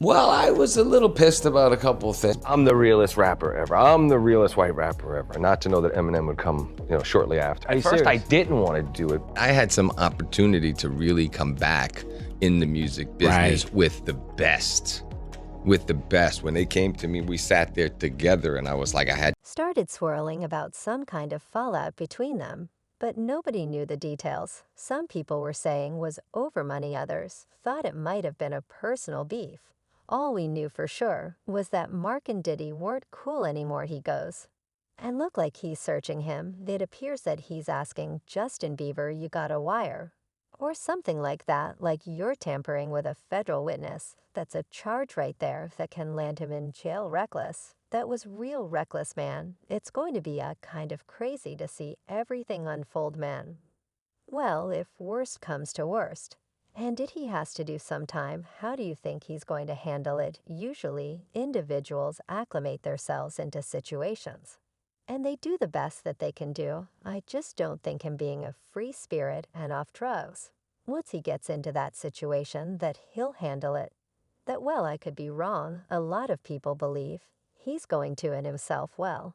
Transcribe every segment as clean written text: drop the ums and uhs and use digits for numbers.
Well, I was a little pissed about a couple of things. I'm the realest rapper ever. I'm the realest white rapper ever. Not to know that Eminem would come, shortly after. At first, I didn't want to do it. I had some opportunity to really come back in the music business with the best. With the best. When they came to me, we sat there together and I was like, Started swirling about some kind of fallout between them, but nobody knew the details. Some people were saying was over money, others thought it might have been a personal beef. All we knew for sure was that Mark and Diddy weren't cool anymore, he goes. And look like he's searching him. It appears that he's asking Justin Bieber, you got a wire. Or something like that, like you're tampering with a federal witness. That's a charge right there that can land him in jail reckless. That was real reckless, man. It's going to be a kind of crazy to see everything unfold, man. Well, if worst comes to worst. And Diddy has to do some time, how do you think he's going to handle it? Usually, individuals acclimate themselves into situations. And they do the best that they can do. I just don't think him being a free spirit and off drugs. Once he gets into that situation, that he'll handle it. That, well, I could be wrong. A lot of people believe he's going to in himself well.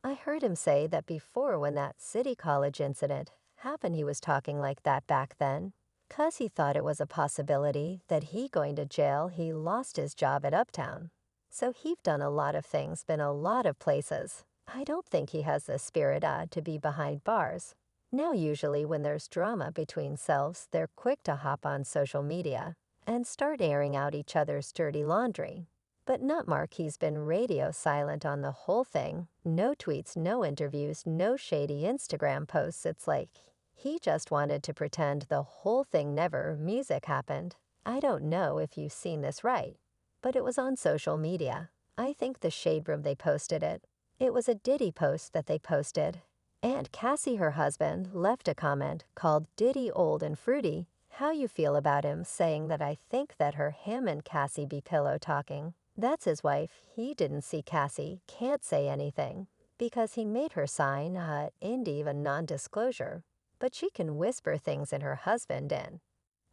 I heard him say that before when that City College incident happened, he was talking like that back then. 'Cause he thought it was a possibility that he going to jail, he lost his job at Uptown. So he've done a lot of things, been a lot of places. I don't think he has the spirit to be behind bars. Now usually when there's drama between selves, they're quick to hop on social media and start airing out each other's dirty laundry. But not Mark, he's been radio silent on the whole thing. No tweets, no interviews, no shady Instagram posts. It's like he just wanted to pretend the whole thing never music happened. I don't know if you've seen this right, but it was on social media. I think the Shade Room they posted it. It was a Diddy post that they posted. And Cassie, her husband, left a comment called Diddy Old and Fruity. How you feel about him, saying that I think that him and Cassie be pillow talking. That's his wife. He didn't see Cassie, can't say anything, because he made her sign a non-disclosure. But she can whisper things in her husband in.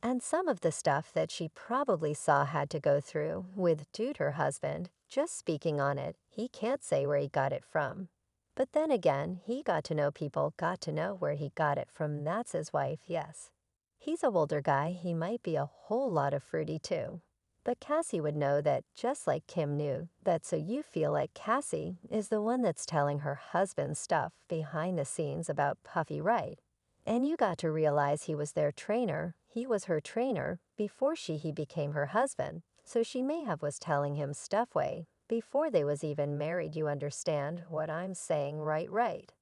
And some of the stuff that she probably saw had to go through with Dude, her husband, just speaking on it, he can't say where he got it from. But then again, he got to know people, got to know where he got it from. That's his wife, yes. He's an older guy, he might be a whole lot of fruity too. But Cassie would know that, just like Kim knew, that so you feel like Cassie is the one that's telling her husband stuff behind the scenes about Puffy Wright. And you got to realize he was their trainer, he was her trainer, before he became her husband. So she may have was telling him stuff way, before they was even married, you understand what I'm saying, right?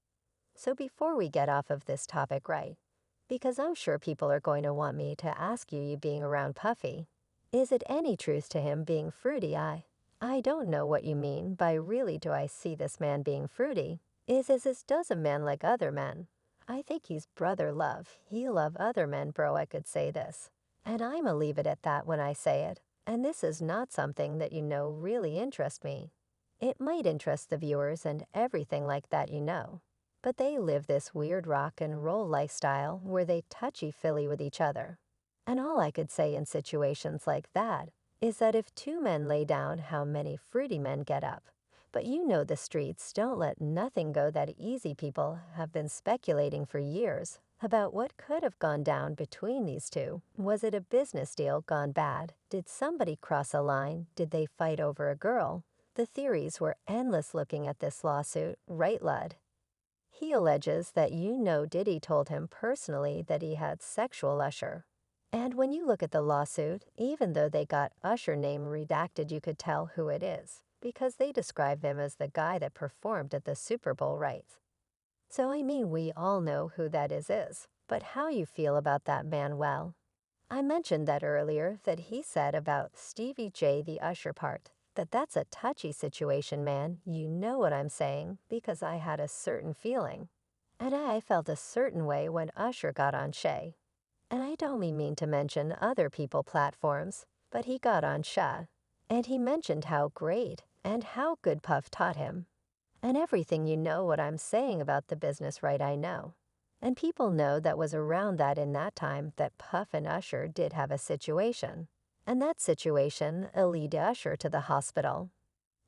So before we get off of this topic, right, because I'm sure people are going to want me to ask you being around Puffy, is it any truth to him being fruity? I don't know what you mean by really do I see this man being fruity. Is this does a man like other men? I think he's brother love. He love other men, bro, I could say this. And I'ma leave it at that when I say it. And this is not something that really interest me. It might interest the viewers and everything like that, But they live this weird rock and roll lifestyle where they touchy-feely with each other. And all I could say in situations like that is that if two men lay down, how many fruity men get up. But the streets don't let nothing go that easy. People have been speculating for years about what could have gone down between these two. Was it a business deal gone bad? Did somebody cross a line? Did they fight over a girl? The theories were endless looking at this lawsuit, right, Lud? He alleges that Diddy told him personally that he had sexual Usher. And when you look at the lawsuit, even though they got Usher name redacted, you could tell who it is, because they describe him as the guy that performed at the Super Bowl, right? So we all know who that is. But how you feel about that man, well, I mentioned that earlier that he said about Stevie J, the Usher part, that's a touchy situation, man. You know what I'm saying, because I had a certain feeling. And I felt a certain way when Usher got on Shay. And I don't mean to mention other people platforms, but he got on Sha. And he mentioned how great and how good Puff taught him. And everything, what I'm saying about the business, right? I know. And people know that was around that in that time that Puff and Usher did have a situation. And that situation lead Usher to the hospital.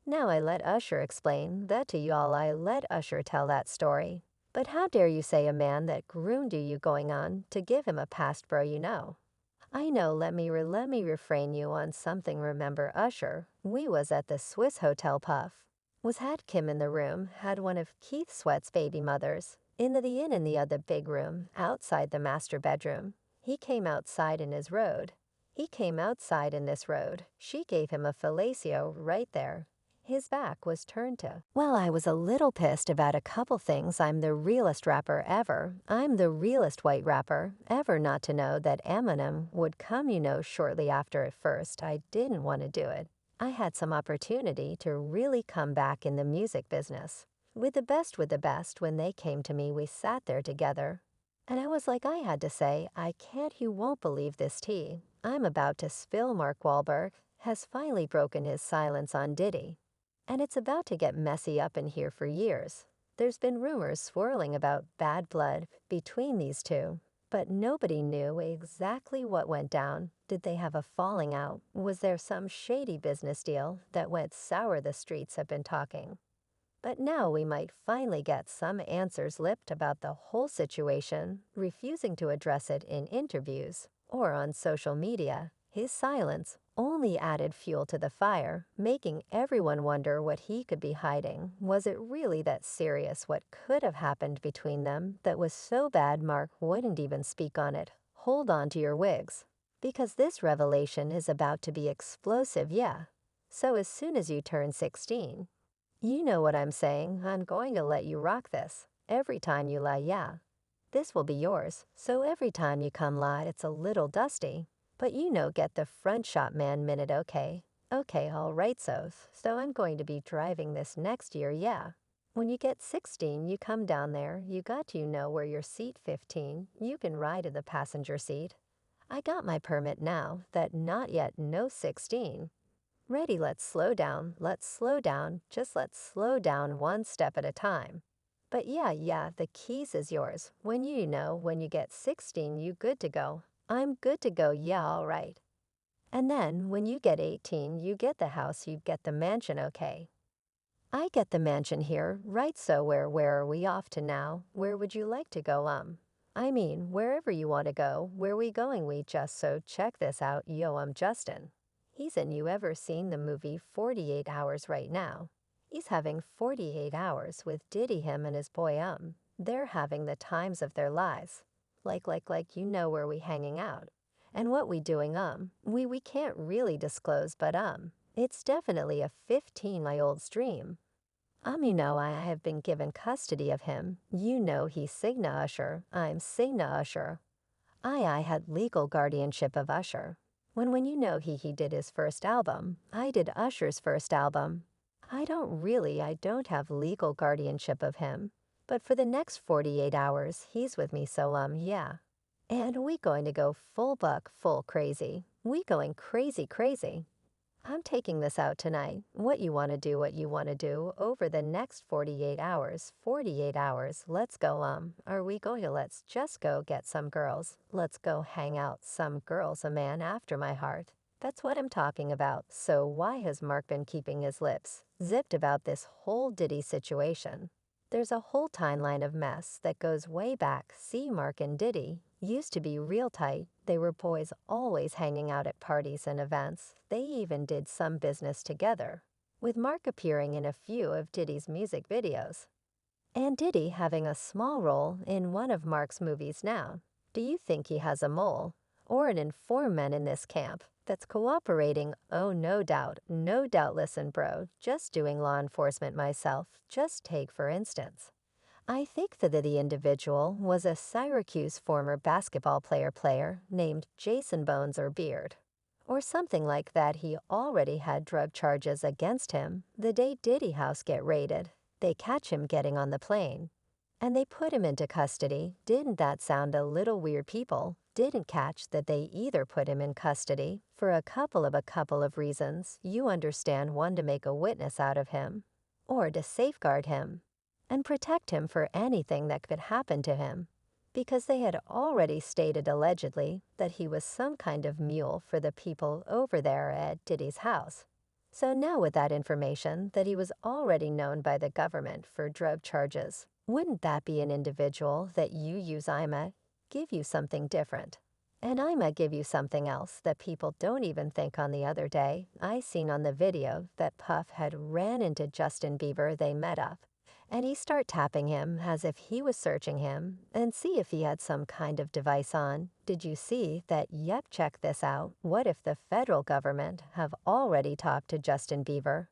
Now I let Usher explain that to y'all. I let Usher tell that story. But how dare you say a man that groomed you going on to give him a past bro you know? I know, let me refrain you on something. Remember Usher, we was at the Swiss Hotel Puff. Was had Kim in the room, had one of Keith Sweat's baby mothers. In the inn in the other big room, outside the master bedroom. He came outside in his road. He came outside in this road. She gave him a fellatio right there. His back was turned to. Well, I was a little pissed about a couple things. I'm the realest rapper ever. I'm the realest white rapper ever not to know that Eminem would come, shortly after. At first, I didn't want to do it. I had some opportunity to really come back in the music business. With the best, when they came to me, we sat there together. And I was like, I had to say, I can't, you won't believe this tea I'm about to spill. Mark Wahlberg has finally broken his silence on Diddy. And it's about to get messy up in here. For years there's been rumors swirling about bad blood between these two, but nobody knew exactly what went down. Did they have a falling out? Was there some shady business deal that went sour? The streets have been talking. But now we might finally get some answers lipped about the whole situation, refusing to address it in interviews or on social media. His silence only added fuel to the fire, making everyone wonder what he could be hiding. Was it really that serious? What could have happened between them that was so bad Mark wouldn't even speak on it? Hold on to your wigs, because this revelation is about to be explosive, yeah. So as soon as you turn 16, you know what I'm saying, I'm going to let you rock this. Every time you lie, yeah. This will be yours, so every time you come lie, it's a little dusty. But get the front shot man minute, okay? Okay, alright, so I'm going to be driving this next year, yeah. When you get 16, you come down there, you got to where your seat 15, you can ride in the passenger seat. I got my permit now, that not yet, no 16. Ready, let's slow down, just let's slow down one step at a time. But yeah, the keys is yours. When when you get 16, you good to go. I'm good to go, yeah, alright. And then, when you get 18, you get the house, you get the mansion, okay? I get the mansion here, right, so where are we off to now? Where would you like to go, I mean, wherever you want to go, where we going? We just, so check this out, yo, I'm Justin. He's in, you ever seen the movie 48 Hours right now? He's having 48 hours with Diddy, him and his boy, they're having the times of their lives. Like, where we hanging out. And what we doing, we can't really disclose, but, it's definitely a 15-year-old's dream. I have been given custody of him. He's Signa Usher, I'm Signa Usher. I had legal guardianship of Usher. When he did his first album, I did Usher's first album. I don't have legal guardianship of him. But for the next 48 hours, he's with me, so, yeah. And we going to go full buck, full crazy. We going crazy, crazy. I'm taking this out tonight. What you want to do over the next 48 hours. 48 hours, let's go, are we going to let's just go get some girls. Let's go hang out some girls, a man after my heart. That's what I'm talking about. So why has Mark been keeping his lips zipped about this whole Diddy situation? There's a whole timeline of mess that goes way back. See, Mark and Diddy used to be real tight. They were boys, always hanging out at parties and events. They even did some business together, with Mark appearing in a few of Diddy's music videos. And Diddy having a small role in one of Mark's movies now. Do you think he has a mole or an informant in this camp that's cooperating? Oh, no doubt. Listen, bro, just doing law enforcement myself. Just take, for instance, I think that the individual was a Syracuse former basketball player named Jason Bones or Beard, or something like that. He already had drug charges against him the day Diddy house get raided. They catch him getting on the plane, and they put him into custody. Didn't that sound a little weird? People didn't catch that they either put him in custody for a couple of reasons. You understand, one, to make a witness out of him, or to safeguard him and protect him for anything that could happen to him. because they had already stated allegedly that he was some kind of mule for the people over there at Diddy's house. So now with that information that he was already known by the government for drug charges, wouldn't that be an individual that you use IMA give you something different? And IMA give you something else that people don't even think on. The other day, I seen on the video that Puff had ran into Justin Bieber. They met up, and he start tapping him as if he was searching him and see if he had some kind of device on. Did you see that? Yep, check this out. What if the federal government have already talked to Justin Bieber?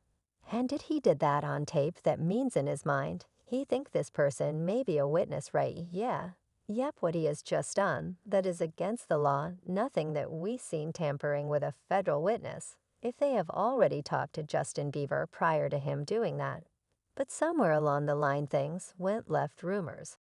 And did he did that on tape? That means in his mind, he think this person may be a witness, right? Yeah. Yep, what he has just done, that is against the law, nothing that we seen tampering with a federal witness, if they have already talked to Justin Bieber prior to him doing that. But somewhere along the line things went left. Rumors